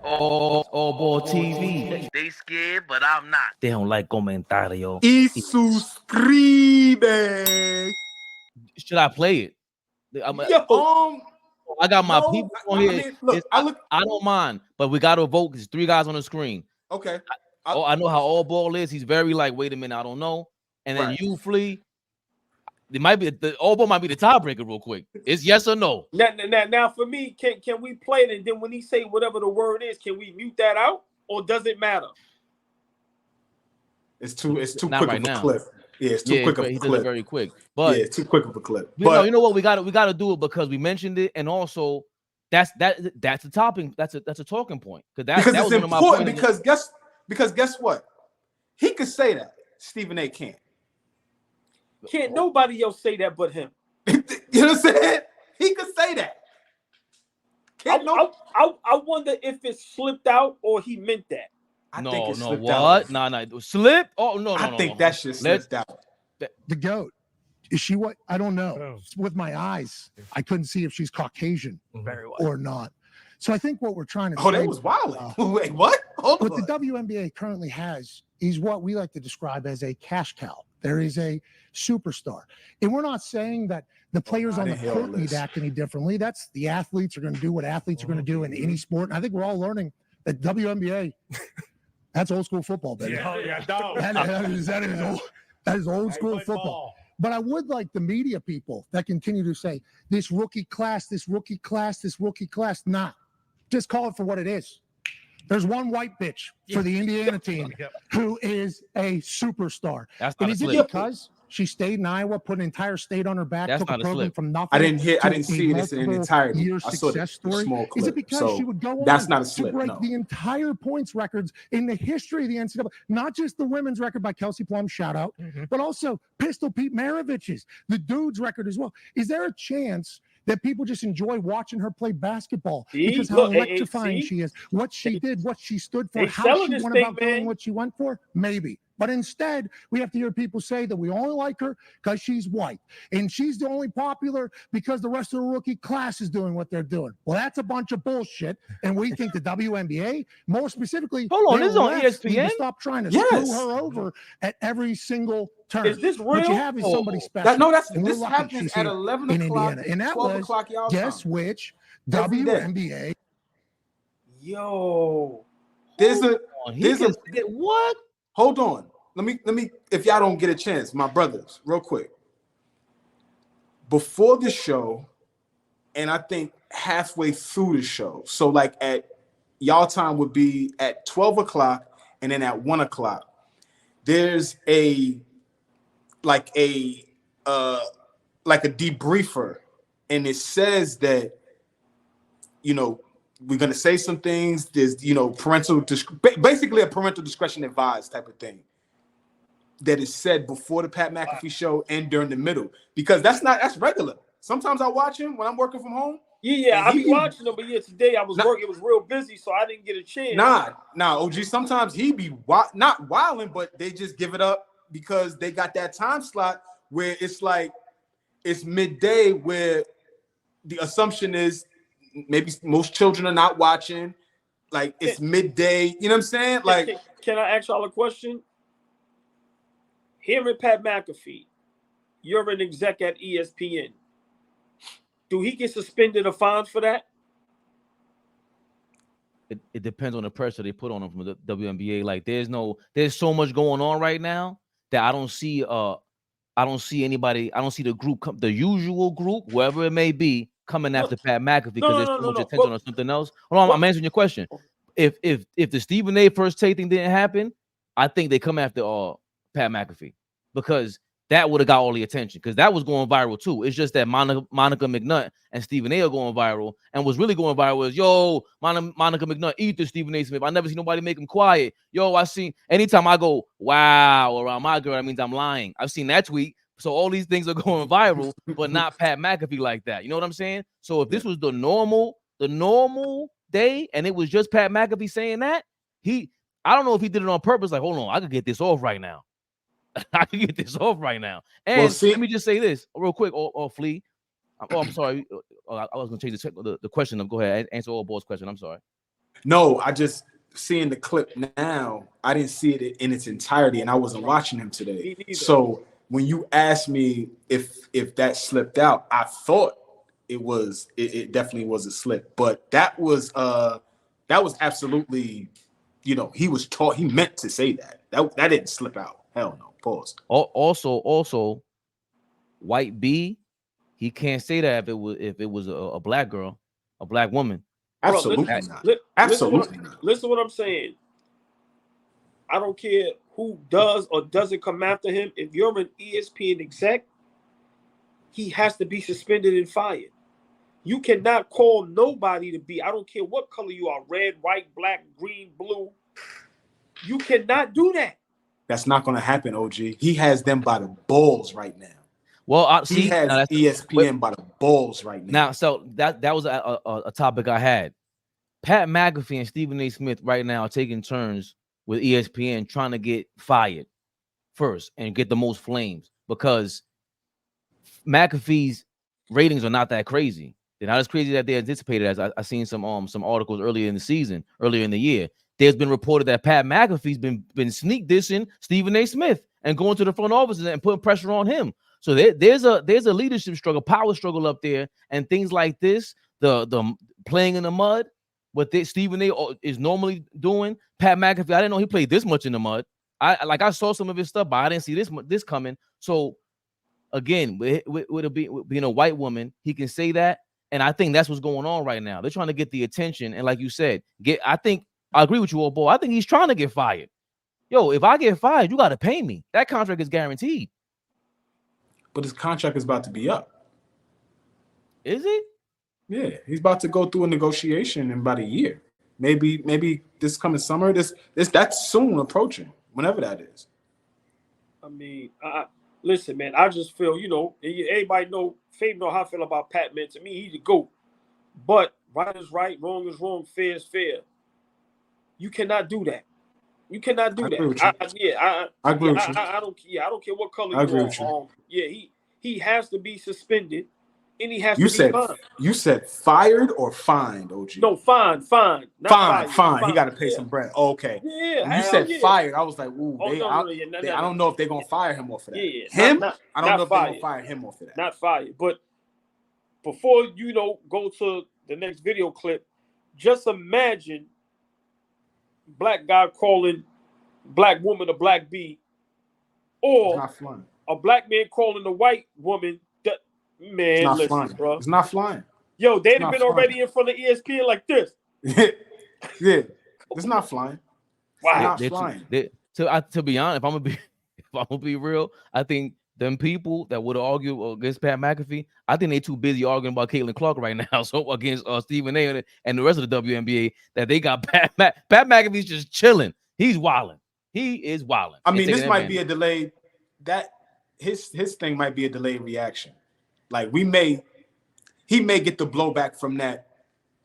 AllBall TV. They scared, but I'm not. They don't like comentario. Y suscribe. Should I play it? I got my people on here. I don't mind, but we got to vote. There's 3 guys on the screen. Okay. I know how AllBall is. He's very like, wait a minute, I don't know. And then you, Flea, it might be the AllBall might be the tiebreaker real quick. It's yes or no. Now for me, can we play it, and then when he say whatever the word is, can we mute that out, or does it matter? It's too quick of a clip. Yeah, it's too quick of a clip. He does it very quick. But yeah, it's too quick of a clip. But you know what? We got to do it because we mentioned it, and also that's a topping. That's a talking point because it's was important. Because guess what? He could say that. Stephen A. can't. Can't nobody else say that but him. You know what I'm saying? He could say that. I wonder if it slipped out or he meant that. I think it slipped out. No. Slip? Oh, no. I think that shit slipped out. The GOAT. Is she what? I don't know. With my eyes, I couldn't see if she's Caucasian or not. So I think what we're trying to say. Oh, that was wild. Wait, what? Hold on. What the WNBA currently has is what we like to describe as a cash cow. There is a superstar. And we're not saying that the players on the court need to act any differently. That's the athletes are going to do what athletes are going to do in any sport. And I think we're all learning that WNBA, that's old school football, baby. That is old school football. But I would like the media people that continue to say, this rookie class. Nah, just call it for what it is. There's one white bitch for the Indiana team who is a superstar. That's and not is a it slip. Because she stayed in Iowa, put an entire state on her back, That's took a program from nothing. I didn't see this in entirety. I saw the small clip. Is it because she would go on that's not a slip, to break the entire points records in the history of the NCAA? Not just the women's record by Kelsey Plum, shout out, but also Pistol Pete Maravich's, the dude's record as well. Is there a chance that people just enjoy watching her play basketball because how electrifying she is, what she did, what she stood for, how she went about doing what she went for? Maybe. But instead, we have to hear people say that we only like her because she's white. And she's the only popular because the rest of the rookie class is doing what they're doing. Well, that's a bunch of bullshit. And we think the WNBA, more specifically, hold on, this is on ESPN. Stop trying to screw her over at every single turn. Is this real? What you have is somebody special. This happens at 11 o'clock, and that 12 was, o'clock y'all guess time. Which WNBA. Yo. What? Hold on. Let me, if y'all don't get a chance, my brothers, real quick. Before the show, and I think halfway through the show, so like at y'all time would be at 12 o'clock and then at 1 o'clock, there's a debriefer, and it says that, you know, we're going to say some things. There's, you know, basically a parental discretion advised type of thing that is said before the Pat McAfee show and during the middle, because that's regular. Sometimes I watch him when I'm working from home. Yeah, I be watching him, but today I was working. It was real busy, so I didn't get a chance. Nah, OG. Sometimes he be not wilding, but they just give it up because they got that time slot where it's like it's midday, where the assumption is maybe most children are not watching. Like it's midday. You know what I'm saying? Like, can I ask y'all a question? Here at Pat McAfee, you're an exec at ESPN. Do he get suspended or fined for that? It depends on the pressure they put on him from the WNBA. Like there's so much going on right now that I don't see anybody. I don't see the group, the usual group, whoever it may be, coming after Pat McAfee because there's so much attention on something else. Hold on, I'm answering your question. If the Stephen A. first take thing didn't happen, I think they come after Pat McAfee because that would have got all the attention because that was going viral too. It's just that Monica McNutt and Stephen A. are going viral, and what's really going viral is Monica McNutt eat the Stephen A. Smith. I never see nobody make him quiet. I see anytime I go wow around my girl, that means I'm lying. I've seen that tweet. So all these things are going viral, but not Pat McAfee like that. You know what I'm saying? So if this was the normal day and it was just Pat McAfee saying that, I don't know if he did it on purpose. Like, hold on, I could get this off right now. I can get this off right now. And let me just say this real quick, or Flea. I'm sorry. I was going to change the question. Go ahead. Answer AllBall's question. I'm sorry. No, I just seeing the clip now. I didn't see it in its entirety, and I wasn't watching him today. So when you asked me if that slipped out, I thought it definitely was a slip, but that was absolutely, he was taught, he meant to say that didn't slip out. Hell no. Pause. Also, White B, he can't say that if it was a black girl, a black woman. Absolutely not. Absolutely not. Listen what I'm saying. I don't care who does or doesn't come after him. If you're an ESPN exec, he has to be suspended and fired. You cannot call nobody to be, I don't care what color you are, red, white, black, green, blue. You cannot do that. That's not going to happen, OG. He has them by the balls right now. Well, he has ESPN by the balls right now. Now, so that was a topic I had. Pat McAfee and Stephen A. Smith right now are taking turns with ESPN trying to get fired first and get the most flames, because McAfee's ratings are not that crazy. They're not as crazy that they anticipated. As I seen some articles earlier in the year. There's been reported that Pat McAfee's been sneak dissing Stephen A. Smith and going to the front offices and putting pressure on him. So there's a leadership struggle, power struggle up there, and things like this, the playing in the mud, what Stephen A. is normally doing. Pat McAfee, I didn't know he played this much in the mud. I saw some of his stuff, but I didn't see this coming. So again, with being a white woman, he can say that, and I think that's what's going on right now. They're trying to get the attention, and like you said, I agree with you, old boy. I think he's trying to get fired. Yo, if I get fired, you got to pay me. That contract is guaranteed. But his contract is about to be up. Is it? Yeah, he's about to go through a negotiation in about a year. Maybe this coming summer. That's soon approaching, whenever that is. I mean, listen, man. I just feel, everybody know, Fabian know how I feel about Pat. Man, to me, he's a GOAT. But right is right, wrong is wrong, fair is fair. You cannot do that. You cannot do that. I agree with you. I don't care what color you are. Yeah, he has to be suspended, and he has to be fined. You said fired or fined, OG? No, fined. Fine. He got to pay some bread. Oh, okay. Yeah. When you said fired, I was like, ooh, I don't know if they're gonna fire him off of that. Yeah, I don't know if they're gonna fire him off of that. Not fired. But before go to the next video clip, just imagine black guy calling black woman a black bee, or a black man calling a white woman man. Listen, flying. Bro, it's not flying. Yo, they'd have been already in front of ESPN like this. Yeah, it's not flying. Wow, it's not flying. To be honest, if I'm gonna be real, I think them people that would argue against Pat McAfee, I think they too busy arguing about Caitlin Clark right now. So against Stephen A. and the rest of the WNBA, that they got Pat McAfee's just chilling. He's wilding. He is wilding. I mean, this might be a delay. That his thing might be a delayed reaction. Like he may get the blowback from that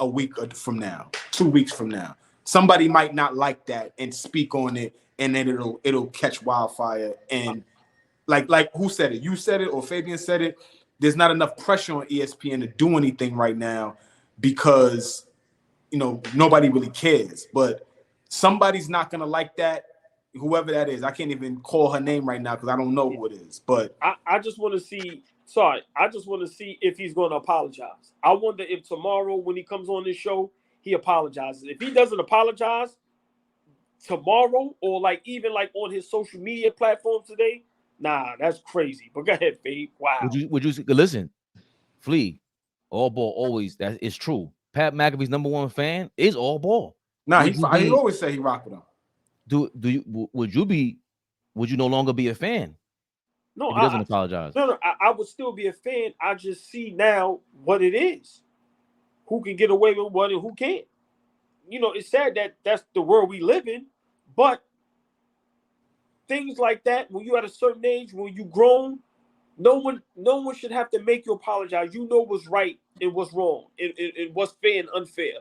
a week from now, 2 weeks from now. Somebody might not like that and speak on it, and then it'll catch wildfire. And like who said it? You said it, or Fabian said it. There's not enough pressure on ESPN to do anything right now because nobody really cares. But somebody's not gonna like that. Whoever that is, I can't even call her name right now because I don't know who it is. But I just want to see. Sorry, I just want to see if he's going to apologize. I wonder if tomorrow when he comes on this show, he apologizes. If he doesn't apologize tomorrow, or even on his social media platform today, nah, that's crazy. But go ahead, Fabe. Wow. Would you listen? Flea, all ball always. That is true. Pat McAfee's #1 fan is all ball. Nah, he always say he rock with him. Would you no longer be a fan? No, he doesn't apologize. No, I would still be a fan. I just see now what it is. Who can get away with what and who can't. It's sad that that's the world we live in, but things like that, when you're at a certain age, when you grown, no one should have to make you apologize. You know what's right and what's wrong, and what's fair and unfair.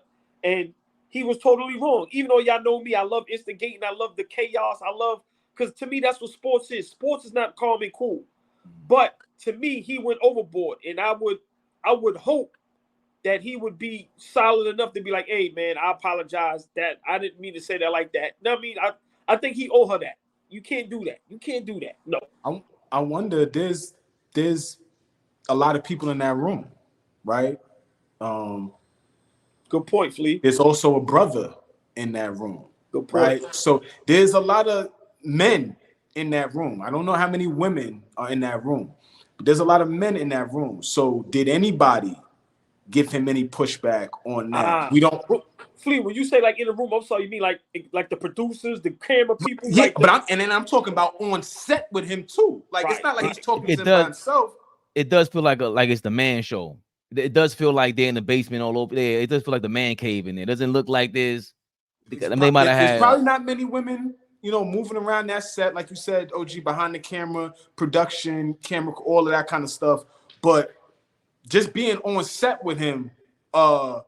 And he was totally wrong. Even though y'all know me, I love instigating, I love the chaos, because to me, that's what sports is. Sports is not calm and cool. But to me, he went overboard. And I would hope that he would be solid enough to be like, hey, man, I apologize that I didn't mean to say that like that. No, I mean, I think he owe her that. You can't do that. You can't do that. No. I wonder, there's a lot of people in that room, right? Good point, Flea. There's also a brother in that room. Good point. Right? So there's a lot of men in that room. I don't know how many women are in that room, but there's a lot of men in that room. So did anybody give him any pushback on that? We don't. Flea, when you say like in the room, I'm sorry, you mean like the producers, the camera people? Yeah, like but I'm talking about on set with him too. Like it's not like he's talking to him by himself. It does feel like it's the man show. It does feel like they're in the basement all over there. It does feel like the man cave in there. It doesn't look like this. They might have had. There's probably not many women, moving around that set, like you said, OG, behind the camera, production, camera, all of that kind of stuff. But just being on set with him, I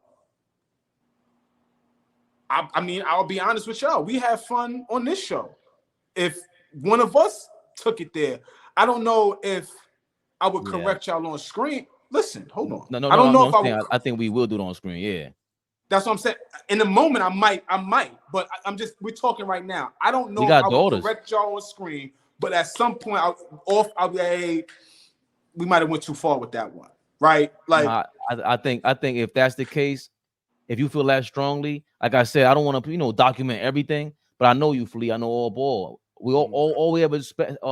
mean, I'll be honest with y'all. We had fun on this show. If one of us took it there, I don't know if I would correct y'all on screen. Listen, hold on. No, I don't know if I think we will do it on screen. Yeah. That's what I'm saying. In the moment, I might, but we're talking right now. I don't know if I would correct y'all on screen, but at some point, I'll be, hey, we might have went too far with that one, right? Like, I think if that's the case, if you feel that strongly, like I said, I don't want to, document everything, but I know you, Flea. I know AllBall. We all we ever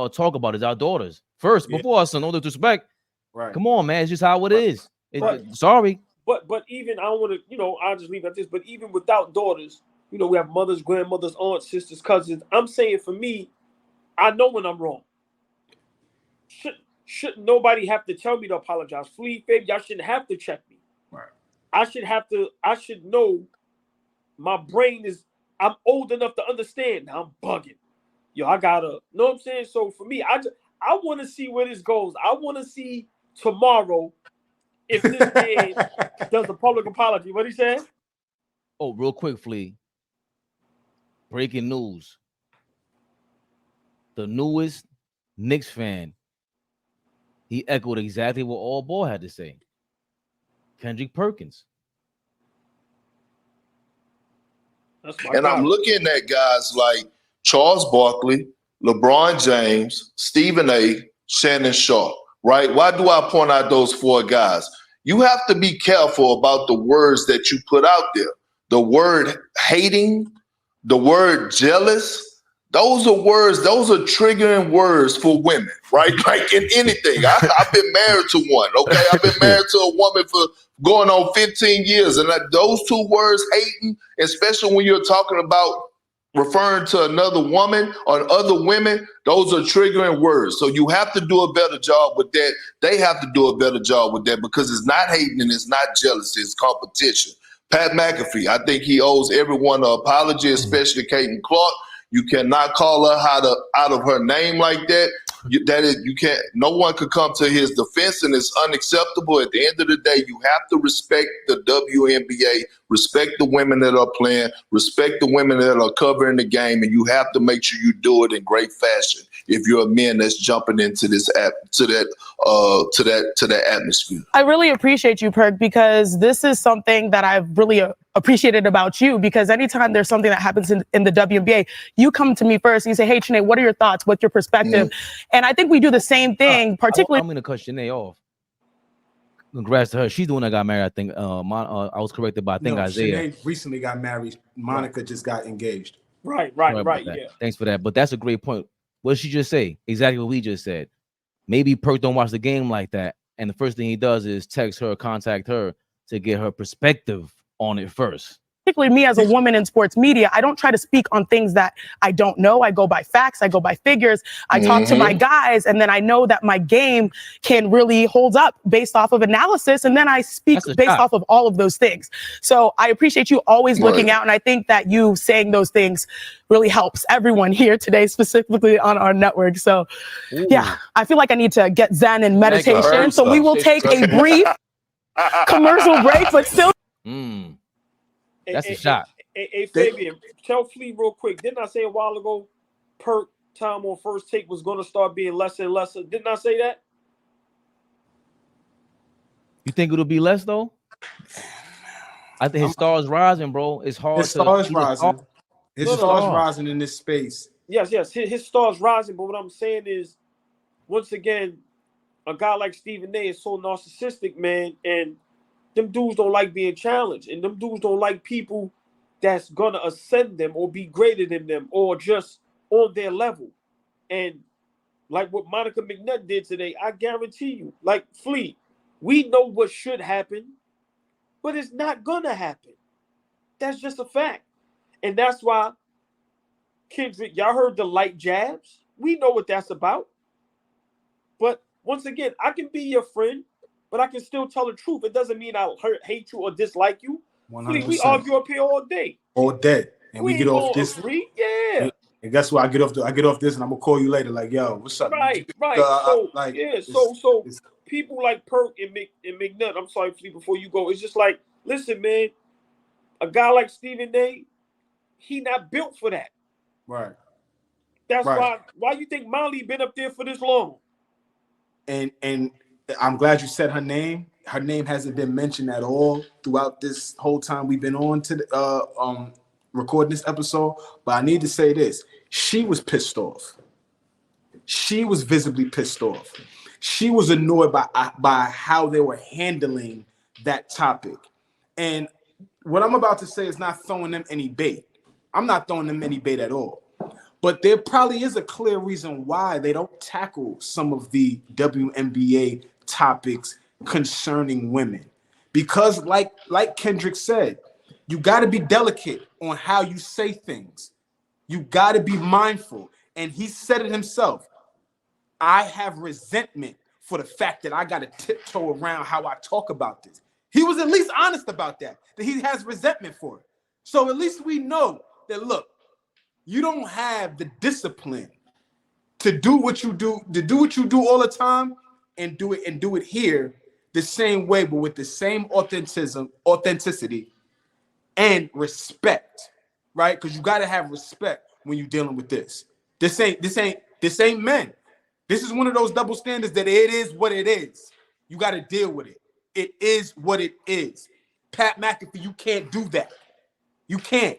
talk about is our daughters first, before us, and no disrespect. Right. Come on, man. It's just how it is. Sorry. But even I don't want to, I'll just leave it at this. But even without daughters, we have mothers, grandmothers, aunts, sisters, cousins. I'm saying for me, I know when I'm wrong. Shouldn't nobody have to tell me to apologize? Flea, Fabian, y'all shouldn't have to check me. Right. I should know. My brain I'm old enough to understand. Now I'm bugging. Yo, I gotta, know what I'm saying? So for me, I want to see where this goes. I want to see tomorrow if this man does a public apology. What he said? Oh, real quick, Flea. Breaking news. The newest Knicks fan, he echoed exactly what AllBall had to say. Kendrick Perkins. And I'm looking at guys like Charles Barkley, LeBron James, Stephen A., Shannon Sharp, right? Why do I point out those four guys? You have to be careful about the words that you put out there. The word hating, the word jealous, those are triggering words for women, right? Like in anything. I've been married to one, okay? I've been married to a woman for going on 15 years. And those two words, hating, especially when you're talking about referring to another woman or other women, those are triggering words. So you have to do a better job with that. They have to do a better job with that because it's not hating and it's not jealousy, it's competition. Pat McAfee, I think he owes everyone an apology, especially Caitlin Clark. You cannot call her out of her name like that. You can't. No one could come to his defense, and it's unacceptable. At the end of the day, you have to respect the WNBA, respect the women that are playing, respect the women that are covering the game, and you have to make sure you do it in great fashion. If you're a man that's jumping into this to that atmosphere, I really appreciate you, Perk, because this is something that I've really appreciated about you. Because anytime there's something that happens in the WNBA, you come to me first and you say, "Hey, Chanae, what are your thoughts? What's your perspective?" And I think we do the same thing, particularly. I'm going to cut Chanae off. Congrats to her. She's the one that got married. I think. I was corrected by Isaiah. Chanae recently got married. Monica just got engaged. Right. Yeah. Thanks for that. But that's a great point. What did she just say? Exactly what we just said. Maybe Perk don't watch the game like that, and the first thing he does is text her, contact her to get her perspective on it first. Particularly me as a woman in sports media, I don't try to speak on things that I don't know. I go by facts. I go by figures. I talk to my guys, and then I know that my game can really hold up based off of analysis, and then I speak based off of all of those things. So I appreciate you always looking out, and I think that you saying those things really helps everyone here today, specifically on our network. So yeah, I feel like I need to get zen and meditation. So we will take a brief commercial break, but still. That's a shot. Hey, Fabian, tell Flea real quick. Didn't I say a while ago, Perk time on First Take was going to start being lesser and lesser? Didn't I say that? You think it'll be less though? I think his star is rising, bro. It's hard. His star is he's a star. rising. His star is rising in this space. Yes, his star is rising. But what I'm saying is, once again, a guy like Stephen A is so narcissistic, man, and them dudes don't like being challenged, and them dudes don't like people that's gonna ascend them or be greater than them or just on their level. And like what Monica McNutt did today, I guarantee you, like Flea, we know what should happen, but it's not gonna happen. That's just a fact. And that's why, Kendrick, y'all heard the light jabs. We know what that's about. But once again, I can be your friend, but I can still tell the truth. It doesn't mean I'll hate you or dislike you. 100%. We argue up here all day. All day. And we get off this. Yeah. And guess what? I get off this and I'm gonna call you later. Like, yo, what's up? Right. So people like Perk and McNutt, I'm sorry, before you go, it's just like, listen, man, a guy like Stephen A, he not built for that. Right. That's why you think Molly been up there for this long. And I'm glad you said her name. Her name hasn't been mentioned at all throughout this whole time we've been on to the, recording this episode. But I need to say this: she was pissed off. She was visibly pissed off. She was annoyed by how they were handling that topic. And what I'm about to say is not throwing them any bait. I'm not throwing them any bait at all. But there probably is a clear reason why they don't tackle some of the WNBA topics concerning women. Because like Kendrick said, you got to be delicate on how you say things. You got to be mindful. And he said it himself. I have resentment for the fact that I got to tiptoe around how I talk about this. He was at least honest about that he has resentment for it. So at least we know that, look, you don't have the discipline to do what you do all the time and do it here the same way, but with the same authenticity and respect, right? Because you got to have respect when you're dealing with this. This ain't men. This is one of those double standards that it is what it is. You got to deal with it. It is what it is. Pat McAfee, you can't do that. You can't.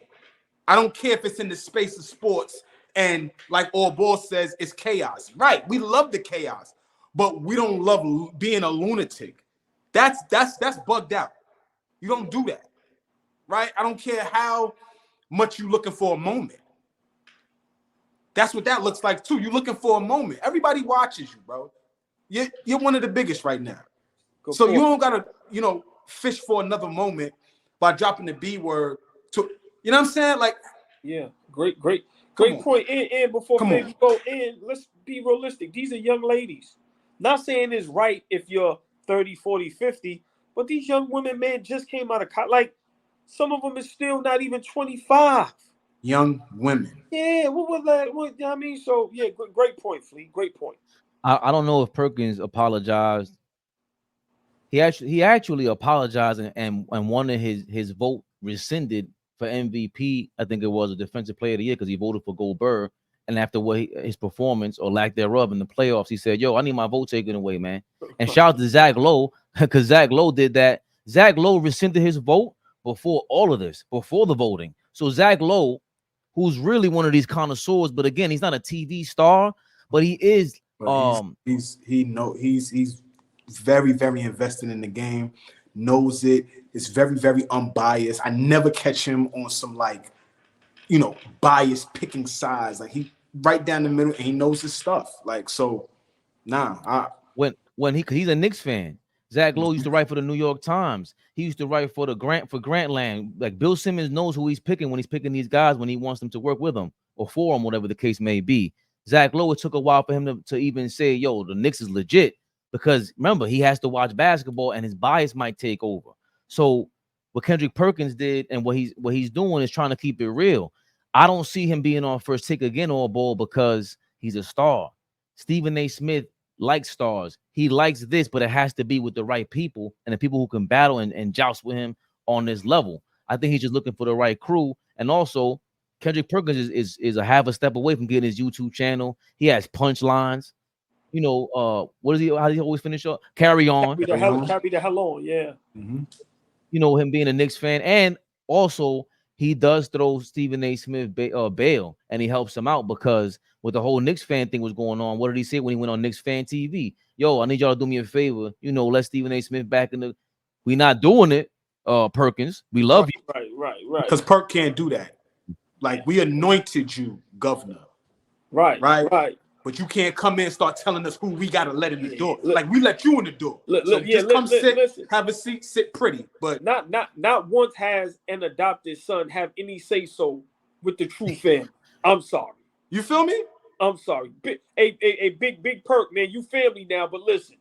I don't care if it's in the space of sports and like AllBall says, it's chaos. Right. We love the chaos, but we don't love being a lunatic. That's bugged out. You don't do that. Right? I don't care how much you're looking for a moment. That's what that looks like too. You're looking for a moment. Everybody watches you, bro. You're one of the biggest right now. So you don't gotta, fish for another moment by dropping the B word to, you know what I'm saying? Like, yeah, great point. And before we go in, let's be realistic. These are young ladies. Not saying it's right if you're 30, 40, 50, but these young women, man, just came out of college. Like, some of them is still not even 25. Young women. Yeah, what was that? What I mean? So yeah, great point, Flea. Great point. I don't know if Perkins apologized. He actually apologized and wanted his vote rescinded for MVP. I think it was a defensive player of the year because he voted for Goldberg. And after his performance or lack thereof in the playoffs, he said, "Yo, I need my vote taken away, man." And shout out to Zach Lowe because Zach Lowe did that. Zach Lowe rescinded his vote before all of this, before the voting. So Zach Lowe, who's really one of these connoisseurs, but again, he's not a TV star, but he is. He's very, very invested in the game, knows it. It's very, very unbiased. I never catch him on some bias picking sides. Like he right down the middle and he knows his stuff. Like, so when he's a Knicks fan. Zach Lowe used to write for the New York Times. He used to write for Grantland. Like Bill Simmons knows who he's picking when he's picking these guys when he wants them to work with him or for him, whatever the case may be. Zach Lowe, it took a while for him to even say, "Yo, the Knicks is legit," because remember he has to watch basketball and his bias might take over. So what Kendrick Perkins did and what he's doing is trying to keep it real. I don't see him being on First Take again AllBall because he's a star. Stephen A. Smith likes stars. He likes this, but it has to be with the right people and the people who can battle and joust with him on this level. I think he's just looking for the right crew. And also, Kendrick Perkins is a half a step away from getting his YouTube channel. He has punchlines. What is he? How does he always finish up? Carry on. Carry the hell on, yeah. Mm-hmm. you know, him being a Knicks fan, and also he does throw Stephen A. Smith bail, and he helps him out because with the whole Knicks fan thing was going on. What did he say when he went on Knicks fan TV? Yo, I need y'all to do me a favor. You know, let Stephen A. Smith back in the. We not doing it, Perkins. We love you. Right. Because Perk can't do that. Like, we anointed you governor. Right. But you can't come in and start telling us who we gotta let in the door. Like, we let you in the door. Listen, have a seat, sit pretty. But not once has an adopted son have any say so with the true family. I'm sorry. You feel me? I'm sorry. A big Perk, man. You family now, but listen.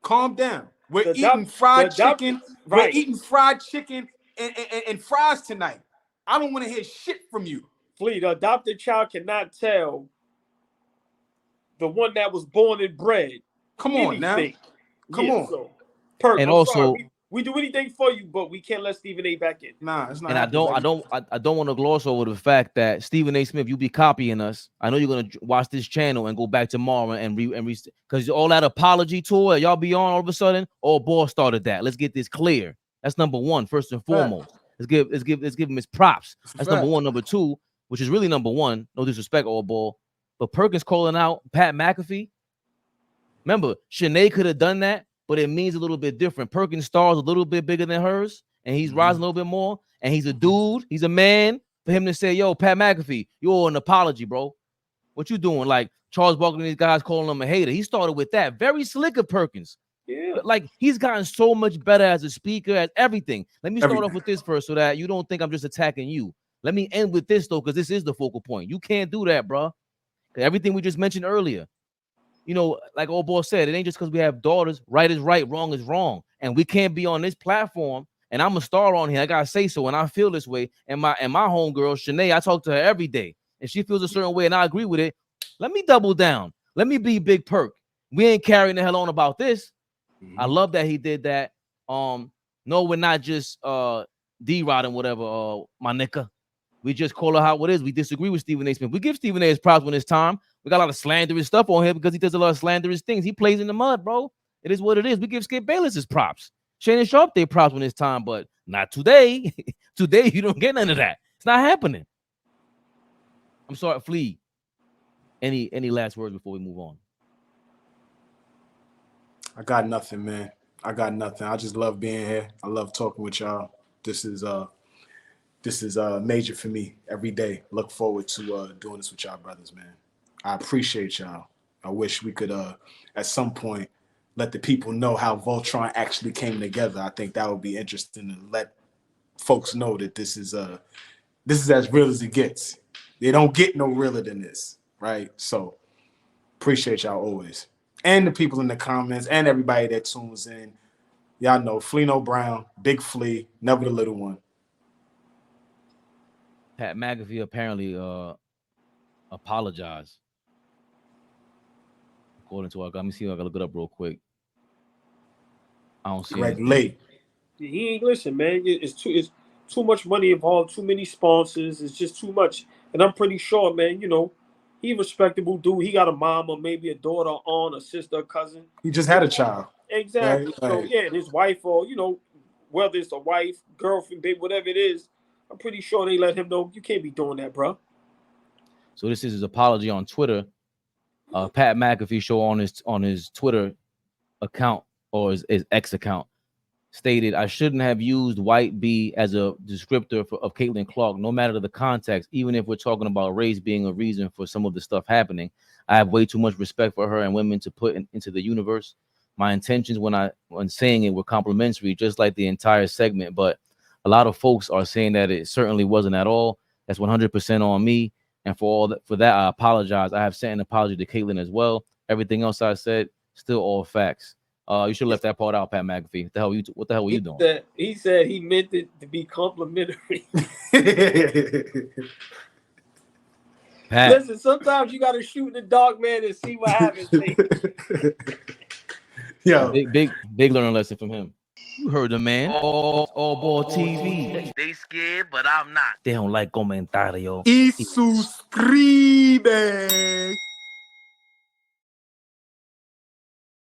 Calm down. We're eating fried chicken. We're eating fried chicken and fries tonight. I don't want to hear shit from you. Flea, the adopted child cannot tell the one that was born and bred. Come on now. Come on. So, Perk, and I'm also sorry. We do anything for you, but we can't let Stephen A back in. Nah, it's not. And I don't want to gloss over the fact that Stephen A. Smith, you be copying us. I know you're gonna watch this channel and go back tomorrow and because all that apology tour that y'all be on all of a sudden, AllBall started that. Let's get this clear. That's number one, first and foremost. Let's give him his props. That's number one. Number two, which is really number one. No disrespect, AllBall, but Perkins calling out Pat McAfee. Remember, Shanae could have done that, but it means a little bit different. Perkins' star is a little bit bigger than hers, and he's rising a little bit more. And he's a dude. He's a man. For him to say, "Yo, Pat McAfee, you owe an apology, bro. What you doing?" Like Charles Barkley and these guys calling him a hater. He started with that. Very slick of Perkins. Yeah. Like, he's gotten so much better as a speaker, as everything. Let me start off with this first so that you don't think I'm just attacking you. Let me end with this, though, because this is the focal point. You can't do that, bro. Everything we just mentioned earlier. You know, like AllBall said, it ain't just because we have daughters. Right is right, wrong is wrong. And we can't be on this platform. And I'm a star on here. I gotta say so. And I feel this way. And my homegirl, Shanae, I talk to her every day. And she feels a certain way, and I agree with it. Let me double down. Let me be Big Perk. We ain't carrying the hell on about this. I love that he did that. No, we're not just D-Rod and whatever, my nigga. We just call it how it is. We disagree with Stephen A. Smith. We give Stephen A. his props when it's time. We got a lot of slanderous stuff on here because he does a lot of slanderous things. He plays in the mud, bro. It is what it is. We give Skip Bayless his props. Shannon Sharp their props when it's time, but not today. Today, you don't get none of that. It's not happening. I'm sorry, Flea. Any last words before we move on? I got nothing, man. I got nothing. I just love being here. I love talking with y'all. This is major for me every day. Look forward to doing this with y'all brothers, man. I appreciate y'all. I wish we could at some point let the people know how Voltron actually came together. I think that would be interesting to let folks know that this is as real as it gets. They don't get no realer than this, right? So appreciate y'all always. And the people in the comments and everybody that tunes in. Y'all know Fleeno Brown, Big Flea, never the little one. Pat McAfee apparently apologized. According to our guy, let me see if I can look it up real quick. I don't see it. Late. He ain't listen, man. It's too much money involved, too many sponsors. It's just too much. And I'm pretty sure, man, you know, he a respectable dude. He got a mom or maybe a daughter, aunt, a sister, a cousin. He just had a child. Exactly. Right. So yeah, his wife or, you know, whether it's a wife, girlfriend, babe, whatever it is, I'm pretty sure they let him know you can't be doing that, bro. So this is his apology on Twitter. Pat McAfee show on his Twitter account or his X account stated, "I shouldn't have used white B as a descriptor of Caitlin Clark, no matter the context, even if we're talking about race being a reason for some of the stuff happening. I have way too much respect for her and women to put into the universe. My intentions when saying it were complimentary, just like the entire segment, but a lot of folks are saying that it certainly wasn't at all. That's 100% on me. And for that, I apologize. I have sent an apology to Caitlin as well. Everything else I said, still all facts." You should have left that part out, Pat McAfee. What the hell were you doing? He said he meant it to be complimentary. Pat. Listen, sometimes you got to shoot in the dark, man, and see what happens. Yo, big learning lesson from him. You heard the man. AllBall TV. They scared, but I'm not. They don't like comentario. Y suscribe.